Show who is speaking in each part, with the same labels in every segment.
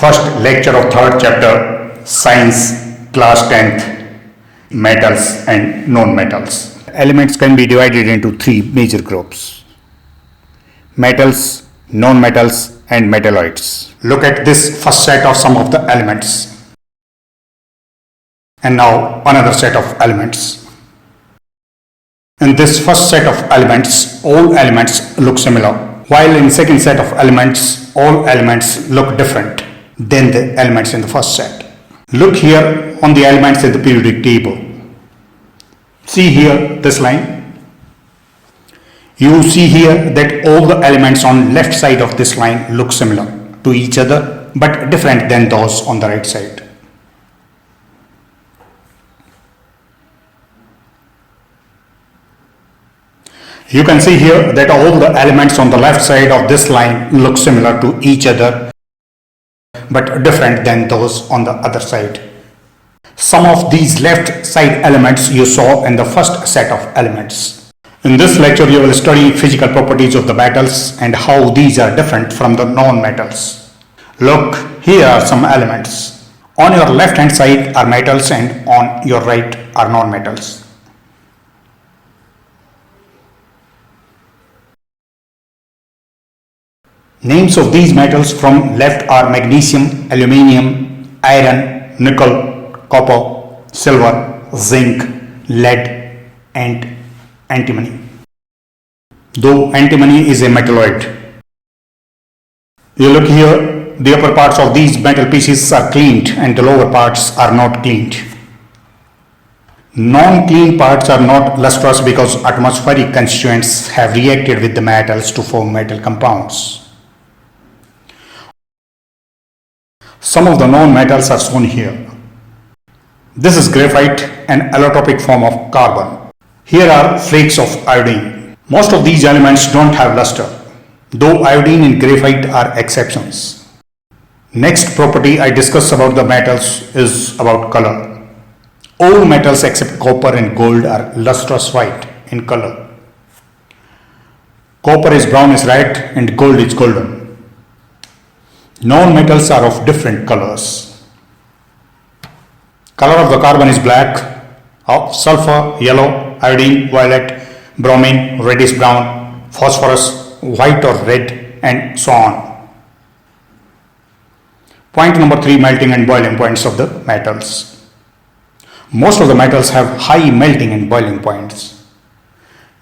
Speaker 1: First lecture of third chapter, Science, class 10th, metals and non-metals. Elements can be divided into three major groups: metals, non-metals and metalloids. Look at this first set of some of the elements. And now another set of elements. In this first set of elements, all elements look similar, while in second set of elements, all elements look different than the elements in the first set. Look here on the elements in the periodic table. See here this line. You see here that all the elements on left side of this line look similar to each other but different than those on the right side. You can see here that all the elements on the left side of this line look similar to each other but different than those on the other side. Some of these left side elements you saw in the first set of elements. In this lecture you will study physical properties of the metals and how these are different from the non-metals. Look, here are some elements. On your left hand side are metals and on your right are non-metals. Names of these metals from left are magnesium, aluminium, iron, nickel, copper, silver, zinc, lead and antimony. Though antimony is a metalloid. You look here, the upper parts of these metal pieces are cleaned and the lower parts are not cleaned. Non-clean parts are not lustrous because atmospheric constituents have reacted with the metals to form metal compounds. Some of the non-metals are shown here. This is graphite, an allotropic form of carbon. Here are flakes of iodine. Most of these elements don't have luster, though iodine and graphite are exceptions. Next property I discuss about the metals is about color. All metals except copper and gold are lustrous white in color. Copper is brownish red and gold is golden. Non-metals are of different colors. Color of the carbon is black, of sulfur, yellow, iodine, violet, bromine, reddish brown, phosphorus, white or red, and so on. Point number 3, melting and boiling points of the metals. Most of the metals have high melting and boiling points.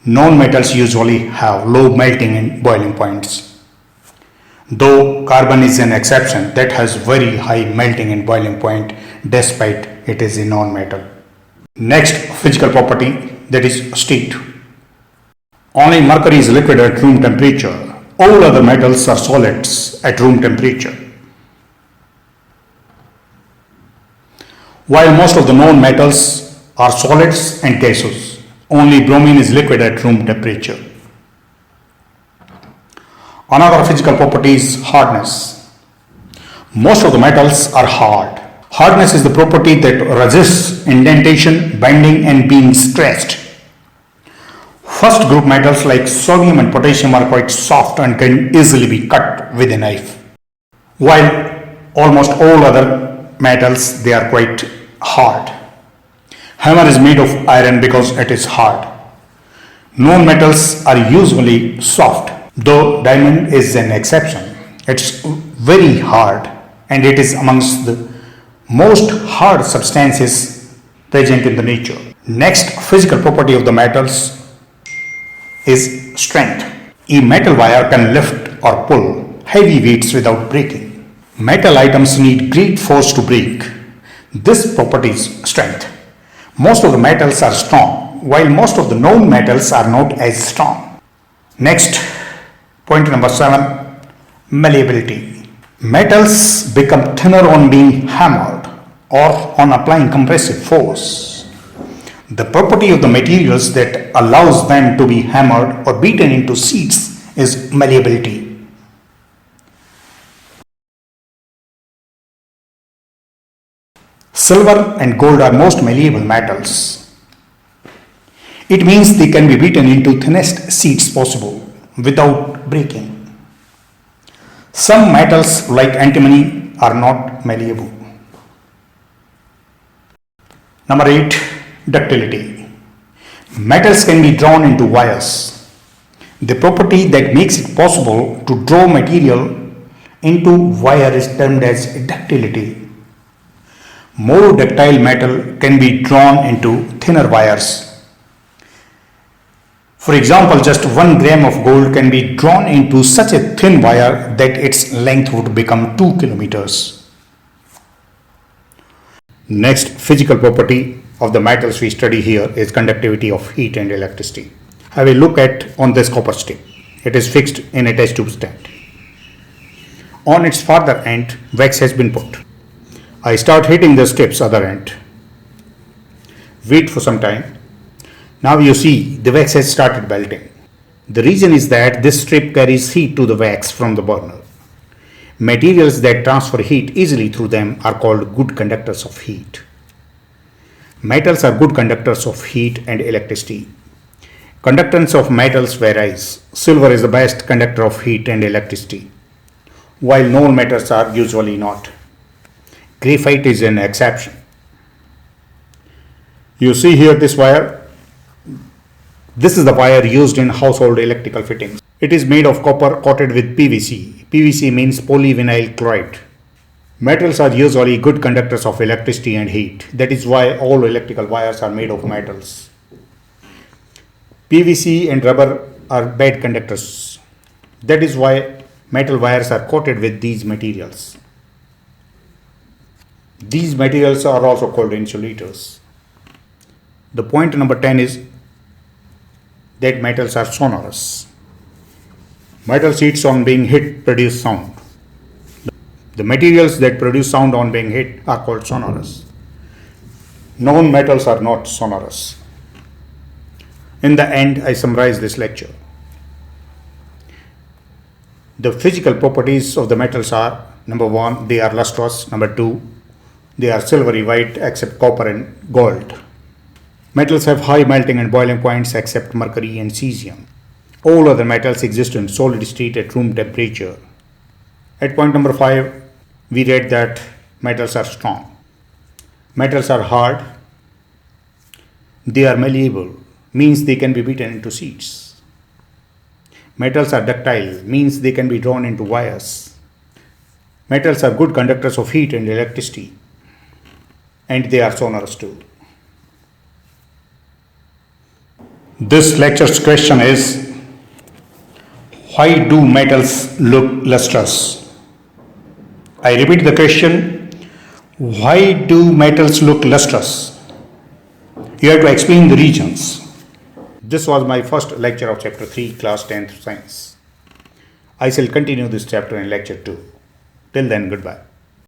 Speaker 1: Non-metals usually have low melting and boiling points. Though carbon is an exception that has very high melting and boiling point despite it is a non-metal. Next physical property, that is state. Only mercury is liquid at room temperature. All other metals are solids at room temperature. While most of the known metals are solids and gaseous, only bromine is liquid at room temperature. Another physical property is hardness. Most of the metals are hard. Hardness is the property that resists indentation, bending and being stretched. First group metals like sodium and potassium are quite soft and can easily be cut with a knife. While almost all other metals, they are quite hard. Hammer is made of iron because it is hard. Non-metals are usually soft. Though diamond is an exception, it's very hard and it is amongst the most hard substances present in the nature. Next physical property of the metals is strength. A metal wire can lift or pull heavy weights without breaking. Metal items need great force to break. This property is strength. Most of the metals are strong, while most of the known metals are not as strong. Next, point number 7, malleability. Metals become thinner on being hammered or on applying compressive force. The property of the materials that allows them to be hammered or beaten into sheets is malleability. Silver and gold are most malleable metals. It means they can be beaten into thinnest sheets possible without breaking. Some metals like antimony are not malleable. Number 8. Ductility. Metals can be drawn into wires. The property that makes it possible to draw material into wire is termed as ductility. More ductile metal can be drawn into thinner wires. For example, just 1 gram of gold can be drawn into such a thin wire that its length would become 2 kilometers. Next physical property of the metals we study here is conductivity of heat and electricity. I will look at on this copper strip. It is fixed in a test tube stand. On its farther end, wax has been put. I start hitting the strip's other end. Wait for some time. Now you see the wax has started melting. The reason is that this strip carries heat to the wax from the burner. Materials that transfer heat easily through them are called good conductors of heat. Metals are good conductors of heat and electricity. Conductance of metals varies. Silver is the best conductor of heat and electricity, while known metals are usually not. Graphite is an exception. You see here this wire. This is the wire used in household electrical fittings. It is made of copper coated with PVC. PVC means polyvinyl chloride. Metals are usually good conductors of electricity and heat. That is why all electrical wires are made of metals. PVC and rubber are bad conductors. That is why metal wires are coated with these materials. These materials are also called insulators. The point number 10 is that metals are sonorous. Metal sheets on being hit produce sound. The materials that produce sound on being hit are called sonorous. Non-metals are not sonorous. In the end, I summarize this lecture. The physical properties of the metals are: number 1, they are lustrous. Number 2, they are silvery white except copper and gold. Metals have high melting and boiling points except mercury and cesium. All other metals exist in solid state at room temperature. At point number 5, we read that metals are strong. Metals are hard. They are malleable, means they can be beaten into sheets. Metals are ductile, means they can be drawn into wires. Metals are good conductors of heat and electricity, and they are sonorous too. This lecture's question is: why do metals look lustrous? I repeat the question: why do metals look lustrous? You have to explain the reasons. This was my first lecture of chapter 3, class 10th science. I shall continue this chapter in lecture 2. Till then, goodbye.